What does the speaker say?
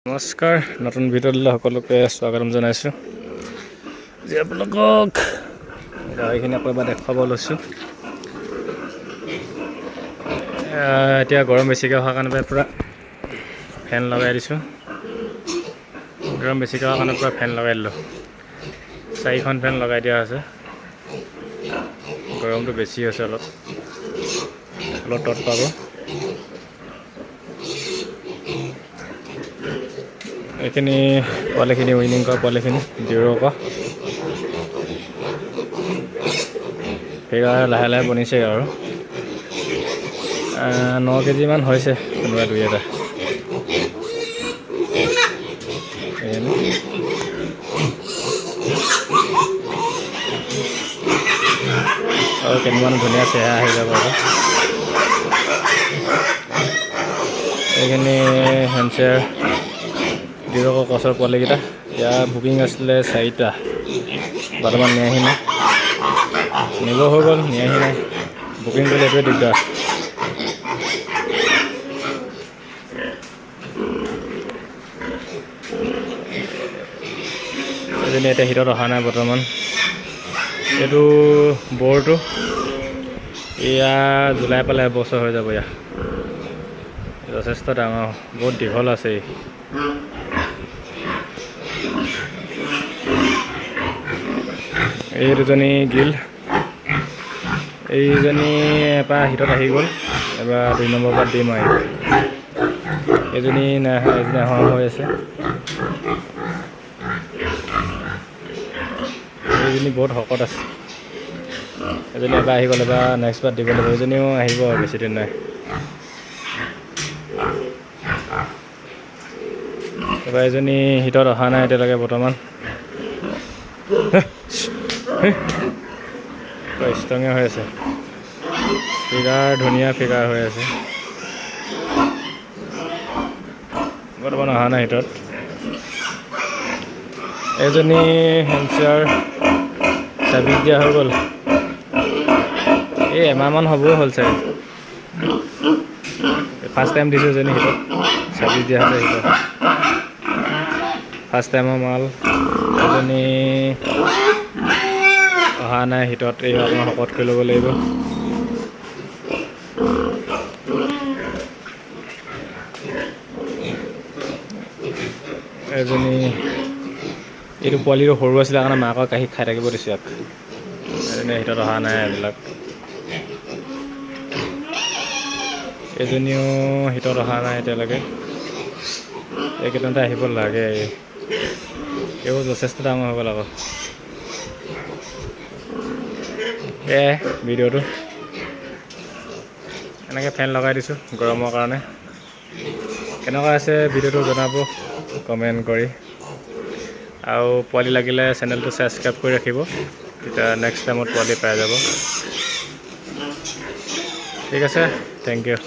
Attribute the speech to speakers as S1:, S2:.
S1: নমস্কাৰ, নতুন ভিডিঅ'লৈ সকলোকে স্বাগতম জনাইছোঁ। আজি আপোনালোকক গাড়ীখিনি আকৌ এবাৰ দেখুৱাব লৈছোঁ। এতিয়া গৰম বেছিকৈ হোৱাৰ কাৰণে পূৰা ফেন লগাই দিছোঁ। গৰম বেছিকৈ হোৱাৰ কাৰণে পূৰা ফেন লগাই দিলোঁ। 4খন ফেন লগাই দিয়া হৈছে। গৰমটো বেছি হৈছে, অলপ তত পাব। এইখিনি পোৱালিখিনি উইনিং কৰা পোৱালিখিনি ডিউৰৰ পৰা ফিগাৰ লাহে লাহে বনিছে আৰু 9 কেজিমান হৈছে কোনোবা দুই এটা। আৰু কেইদিনমান ধুনীয়া চেহেৰা আহি যাব আৰু এইখিনি হেমচেয়াৰ ডিউৰৰ কছৰ পোৱালিকেইটা। ইয়াৰ বুকিং আছিলে 4টা, বৰ্তমান নিয়াহি নাই। নিব হৈ গ'ল, নিয়াহি নাই। বুকিং কৰিলে এইটোৱে দিগদাৰ। এজনী এতিয়া হিটত অহা নাই বৰ্তমান। এইটো বৰটো, এয়া জুলাই পালে এবছৰ হৈ যাব। ইয়াৰ যথেষ্ট ডাঙৰ, বহুত দীঘল আছে। এই দুজনী গিল, এইজনী এবাৰ হিটত আহি গ'ল, এবাৰ 2 নম্বৰ পৰা দিম আৰু এইজনী এজনী হৈ আছে। এইজনী বহুত শকত আছে। এজনী এবাৰ আহি গ'ল, এবাৰ নেক্সট বাৰ দিব লাগিব। এইজনীও আহিব আৰু বেছিদিন নাই। এবাৰ এজনী হিটত অহা নাই এতিয়ালৈকে বৰ্তমান। ষ্ট্ৰঙে হৈ আছে, ফিগাৰ ধুনীয়া ফিগাৰ হৈ আছে। বৰ্তমান অহা নাই হিটত। এজনী হেমচেয়াৰ 26 দিয়া হৈ গ'ল। এই এমাহমান হ'বও হ'ল চাগে। ফাৰ্ষ্ট টাইম দিছোঁ এজনী হিটত, 26 দিয়া হৈছে হিটত। ফাৰ্ষ্ট টাইমৰ মাল। এজনী অহা নাই হিটত, এই অকণমান শকত কৰি ল'ব লাগিব। এজনী এইটো পোৱালিটো সৰু আছিলে কাৰণে মাকৰ কাঢ়ি খাই থাকিব দিছোঁ ইয়াক। এজনী হিটত অহা নাই এইবিলাক। এজনীও হিটত অহা নাই এতিয়ালৈকে। এইকেইদিনতে আহিব লাগে। এইবোৰ যথেষ্ট ডাঙৰ হৈ গ'ল আকৌ। ভিডিঅ'টো এনেকৈ ফেন লগাই দিছোঁ গৰমৰ কাৰণে। কেনেকুৱা আছে ভিডিঅ'টো জনাব কমেণ্ট কৰি। আৰু পোৱালি লাগিলে চেনেলটো ছাবস্ক্ৰাইব কৰি ৰাখিব, তেতিয়া নেক্সট টাইমত পোৱালি পাই যাব। ঠিক আছে, থেংক ইউ।